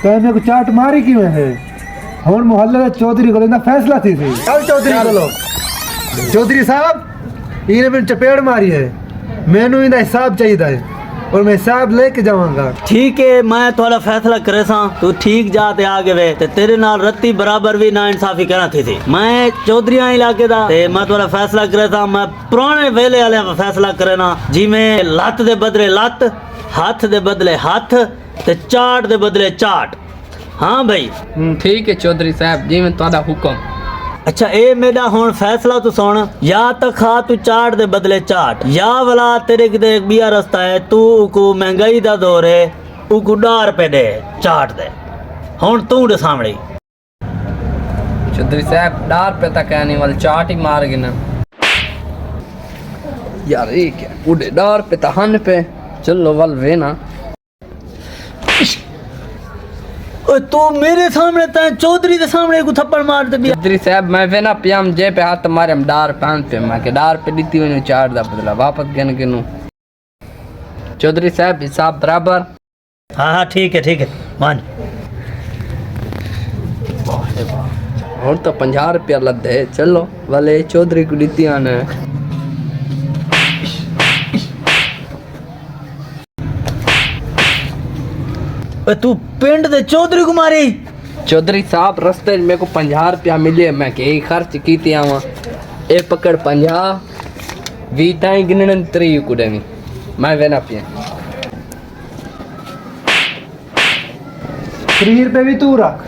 तो मेरे को चाट मारी क्यों है? हुण मोहल्ले चौधरी को लेना फैसला थी चल चौधरी बोलो चौधरी साहब इन्हें मैंने चपेड़ मारी है, मैनू इनका हिसाब चाहिए है और मैं हिसाब लेके जाऊंगा। ठीक है मैं थोड़ा फैसला करे सा तू ठीक जाते आगे वे ते तेरे नाल रत्ती बराबर भी ना इंसाफी करना थी मैं चौधरी इलाके दा ते मैं थोड़ा फैसला करे सा मैं पुराने वेले वाले फैसला करे ना जिमें लत दे बदले लत हाथ दे बदले हाथ ते चाट दे बदले चाट। हाँ भाई ठीक है चौधरी साहब जी में तुहाडा हुक्म। अच्छा ए मेरा हुन फैसला तू सुन, या तो खा तू चाट दे बदले चाट या वाला तेरे किते एक बिया रास्ता है तू को महंगाई दा दौर है उको 10 रुपए दे चाट दे। हुन तू दे सामने चौधरी साहब 10 रुपए तक आने वाले चाट ही मार गए ना यार। ये क्या उड़े 10 रुपए तहन पे चलो वल वे ना। ओ तू मेरे सामने ता चौधरी दे सामने को थप्पड़ मार दे बिया। चौधरी साहब मैं वे ना पियाम जे पे हाथ मारे हम 10 रुपए पे मैं के 10 रुपए दीती हुई चाट दा बदला वापस गन के नु। चौधरी साहब हिसाब बराबर। हाँ ठीक है मान और तो 50 रुपया लदे चलो वाले चौधरी को दीती आने। तू पिंड दे चौधरी को मारी? चौधरी साहब रस्ते मेरे को 50 रुपया मिले मैं के खर्च की आवा ए पकड़ 50 20 ताई गिनन 3 कुड़े में मैं वेना पिया 3 रुपए भी तू रख।